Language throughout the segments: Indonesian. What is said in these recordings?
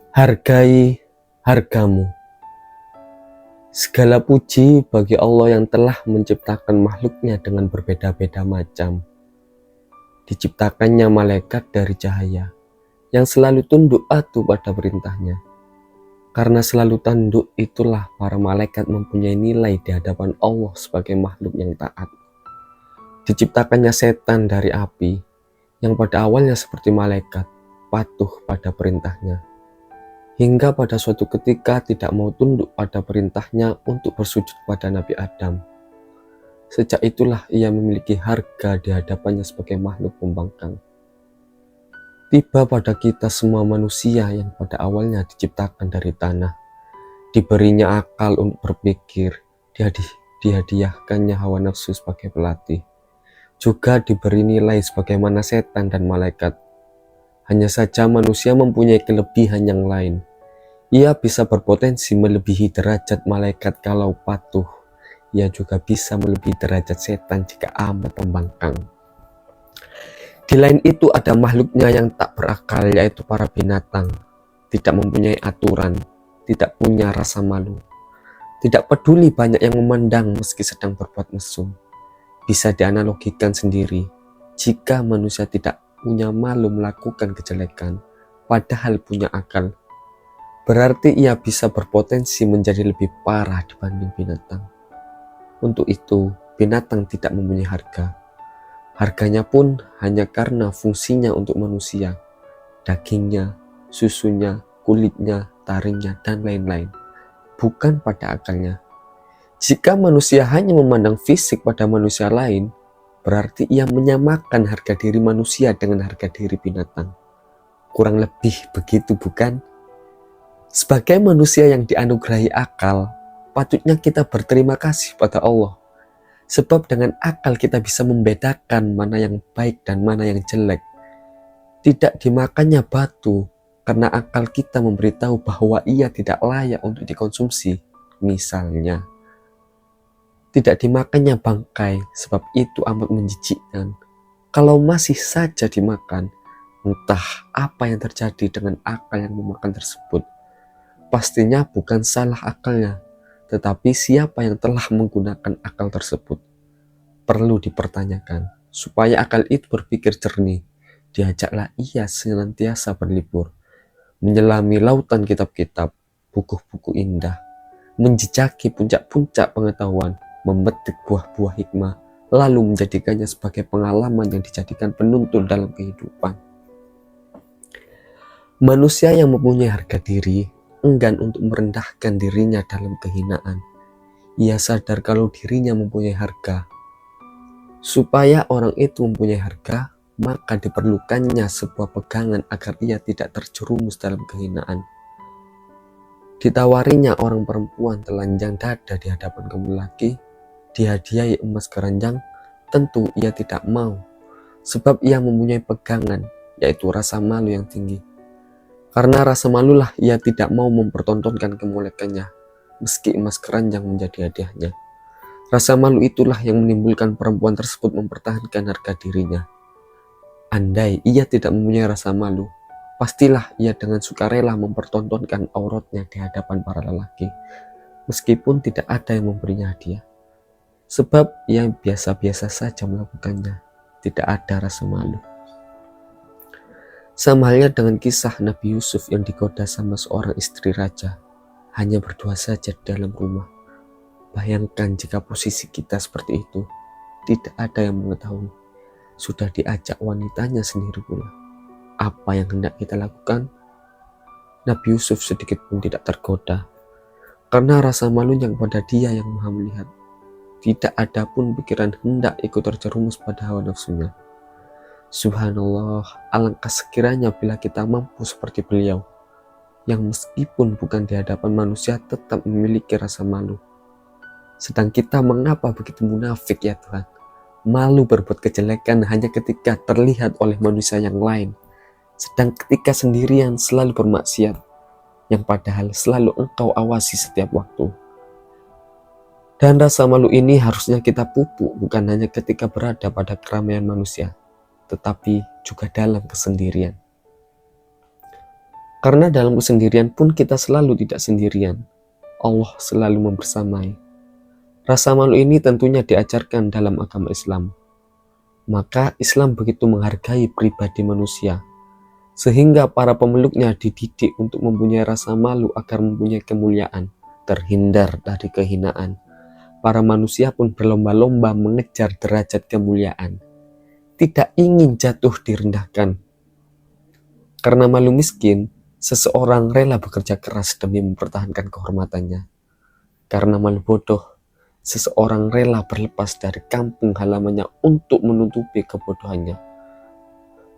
Hargai hargamu. Segala puji bagi Allah yang telah menciptakan makhluknya dengan berbeda-beda macam. Diciptakannya malaikat dari cahaya, yang selalu tunduk patuh pada perintahnya. Karena selalu tunduk itulah para malaikat mempunyai nilai di hadapan Allah sebagai makhluk yang taat. Diciptakannya setan dari api, yang pada awalnya seperti malaikat, patuh pada perintahnya. Hingga pada suatu ketika tidak mau tunduk pada perintahnya untuk bersujud pada Nabi Adam. Sejak itulah ia memiliki harga di hadapannya sebagai makhluk pembangkang. Tiba pada kita semua manusia yang pada awalnya diciptakan dari tanah, diberinya akal untuk berpikir, dihadiahkannya hawa nafsu sebagai pelatih, juga diberi nilai sebagaimana setan dan malaikat. Hanya saja manusia mempunyai kelebihan yang lain. Ia bisa berpotensi melebihi derajat malaikat kalau patuh. Ia juga bisa melebihi derajat setan jika amat membangkang. Di lain itu ada makhluknya yang tak berakal, yaitu para binatang. Tidak mempunyai aturan, tidak punya rasa malu. Tidak peduli banyak yang memandang meski sedang berbuat mesum. Bisa dianalogikan sendiri, jika manusia tidak punya malu melakukan kejelekan, padahal punya akal, berarti ia bisa berpotensi menjadi lebih parah dibanding binatang. Untuk itu, binatang tidak mempunyai harga. Harganya pun hanya karena fungsinya untuk manusia, dagingnya, susunya, kulitnya, taringnya, dan lain-lain, bukan pada akalnya. Jika manusia hanya memandang fisik pada manusia lain, berarti ia menyamakan harga diri manusia dengan harga diri binatang. Kurang lebih begitu, bukan? Sebagai manusia yang dianugerahi akal, patutnya kita berterima kasih pada Allah. Sebab dengan akal kita bisa membedakan mana yang baik dan mana yang jelek. Tidak dimakannya batu, karena akal kita memberitahu bahwa ia tidak layak untuk dikonsumsi. Misalnya, tidak dimakannya bangkai, sebab itu amat menjijikkan. Kalau masih saja dimakan, entah apa yang terjadi dengan akal yang memakan tersebut. Pastinya bukan salah akalnya, tetapi siapa yang telah menggunakan akal tersebut. Perlu dipertanyakan, supaya akal itu berpikir jernih, diajaklah ia senantiasa berlibur, menyelami lautan kitab-kitab, buku-buku indah, menjejaki puncak-puncak pengetahuan, memetik buah-buah hikmah, lalu menjadikannya sebagai pengalaman yang dijadikan penuntun dalam kehidupan. Manusia yang mempunyai harga diri enggan untuk merendahkan dirinya dalam kehinaan. Ia sadar kalau dirinya mempunyai harga. Supaya orang itu mempunyai harga, maka diperlukannya sebuah pegangan agar ia tidak terjerumus dalam kehinaan. Ditawarinya orang perempuan telanjang dada di hadapan kaum lelaki, dihadiahi emas keranjang, tentu ia tidak mau, sebab ia mempunyai pegangan, yaitu rasa malu yang tinggi. Karena rasa malulah ia tidak mau mempertontonkan kemolekannya, meski emas keranjang menjadi hadiahnya. Rasa malu itulah yang menimbulkan perempuan tersebut mempertahankan harga dirinya. Andai ia tidak mempunyai rasa malu, pastilah ia dengan sukarela mempertontonkan auratnya di hadapan para lelaki, meskipun tidak ada yang memberinya hadiah. Sebab ia biasa-biasa saja melakukannya, tidak ada rasa malu. Sama halnya dengan kisah Nabi Yusuf yang digoda sama seorang istri raja, hanya berdua saja di dalam rumah. Bayangkan jika posisi kita seperti itu, tidak ada yang mengetahui. Sudah diajak wanitanya sendiri pula. Apa yang hendak kita lakukan? Nabi Yusuf sedikit pun tidak tergoda, karena rasa malunya kepada dia yang maha melihat. Tidak ada pun pikiran hendak ikut terjerumus pada hawa nafsunya. Subhanallah, alangkah sekiranya bila kita mampu seperti beliau, yang meskipun bukan di hadapan manusia tetap memiliki rasa malu. Sedang kita mengapa begitu munafik ya Tuhan? Malu berbuat kejelekan hanya ketika terlihat oleh manusia yang lain, sedang ketika sendirian selalu bermaksiat, yang padahal selalu engkau awasi setiap waktu. Dan rasa malu ini harusnya kita pupuk bukan hanya ketika berada pada keramaian manusia, tetapi juga dalam kesendirian. Karena dalam kesendirian pun kita selalu tidak sendirian. Allah selalu membersamai. Rasa malu ini tentunya diajarkan dalam agama Islam. Maka Islam begitu menghargai pribadi manusia, sehingga para pemeluknya dididik untuk mempunyai rasa malu agar mempunyai kemuliaan, terhindar dari kehinaan. Para manusia pun berlomba-lomba mengejar derajat kemuliaan, tidak ingin jatuh direndahkan. Karena malu miskin, seseorang rela bekerja keras demi mempertahankan kehormatannya. Karena malu bodoh, seseorang rela berlepas dari kampung halamannya untuk menutupi kebodohannya.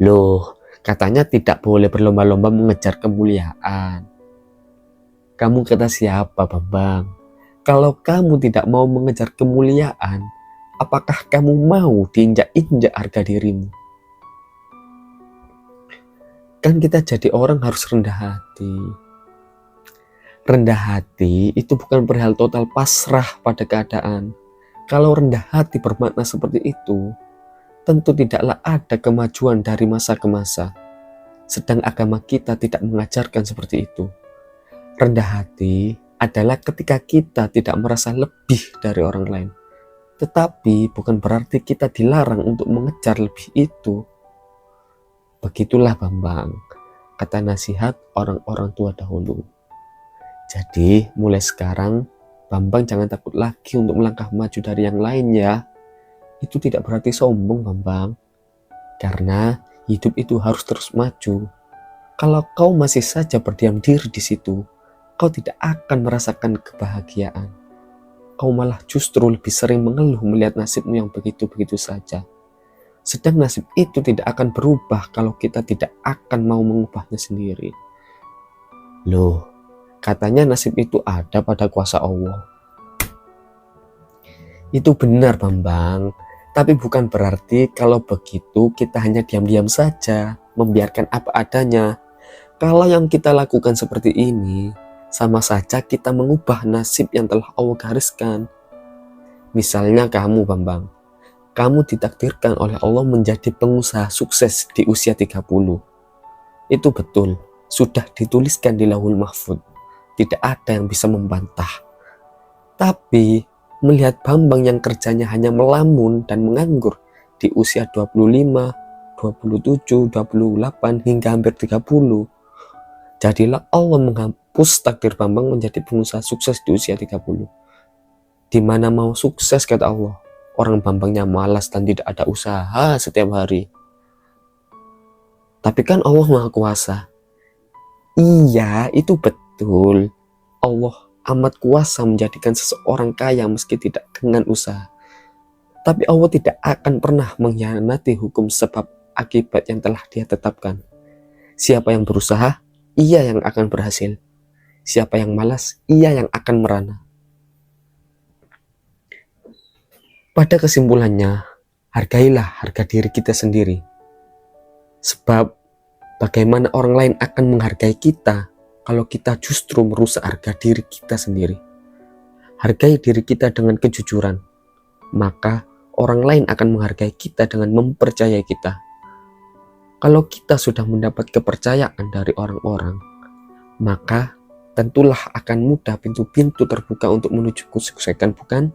Loh, katanya tidak boleh berlomba-lomba mengejar kemuliaan. Kamu kata siapa, Bambang? Kalau kamu tidak mau mengejar kemuliaan, apakah kamu mau diinjak-injak harga dirimu? Kan kita jadi orang harus rendah hati. Rendah hati itu bukan perihal total pasrah pada keadaan. Kalau rendah hati bermakna seperti itu, tentu tidaklah ada kemajuan dari masa ke masa. Sedang agama kita tidak mengajarkan seperti itu. Rendah hati adalah ketika kita tidak merasa lebih dari orang lain. Tetapi bukan berarti kita dilarang untuk mengejar lebih itu. Begitulah Bambang, kata nasihat orang-orang tua dahulu. Jadi mulai sekarang Bambang jangan takut lagi untuk melangkah maju dari yang lain ya. Itu tidak berarti sombong Bambang. Karena hidup itu harus terus maju. Kalau kau masih saja berdiam diri di situ, kau tidak akan merasakan kebahagiaan. Kau malah justru lebih sering mengeluh melihat nasibmu yang begitu-begitu saja. Sedang nasib itu tidak akan berubah kalau kita tidak akan mau mengubahnya sendiri. Loh, katanya nasib itu ada pada kuasa Allah. Itu benar Bambang, tapi bukan berarti kalau begitu kita hanya diam-diam saja, membiarkan apa adanya. Kalau yang kita lakukan seperti ini, sama saja kita mengubah nasib yang telah Allah gariskan. Misalnya kamu Bambang, kamu ditakdirkan oleh Allah menjadi pengusaha sukses di usia 30. Itu betul, sudah dituliskan di Lauhul Mahfuz. Tidak ada yang bisa membantah. Tapi melihat Bambang yang kerjanya hanya melamun dan menganggur di usia 25, 27, 28 hingga hampir 30. Jadilah Allah menghapus takdir Bambang menjadi pengusaha sukses di usia 30. Di mana mau sukses kata Allah? Orang Bambangnya malas dan tidak ada usaha setiap hari. Tapi kan Allah Maha Kuasa. Iya, itu betul. Allah amat kuasa menjadikan seseorang kaya meski tidak dengan usaha. Tapi Allah tidak akan pernah mengkhianati hukum sebab akibat yang telah Dia tetapkan. Siapa yang berusaha, ia yang akan berhasil. Siapa yang malas, ia yang akan merana. Pada kesimpulannya, hargailah harga diri kita sendiri. Sebab bagaimana orang lain akan menghargai kita kalau kita justru merusak harga diri kita sendiri. Hargai diri kita dengan kejujuran, maka orang lain akan menghargai kita dengan mempercayai kita. Kalau kita sudah mendapat kepercayaan dari orang-orang, maka tentulah akan mudah pintu-pintu terbuka untuk menuju kesuksesan, bukan?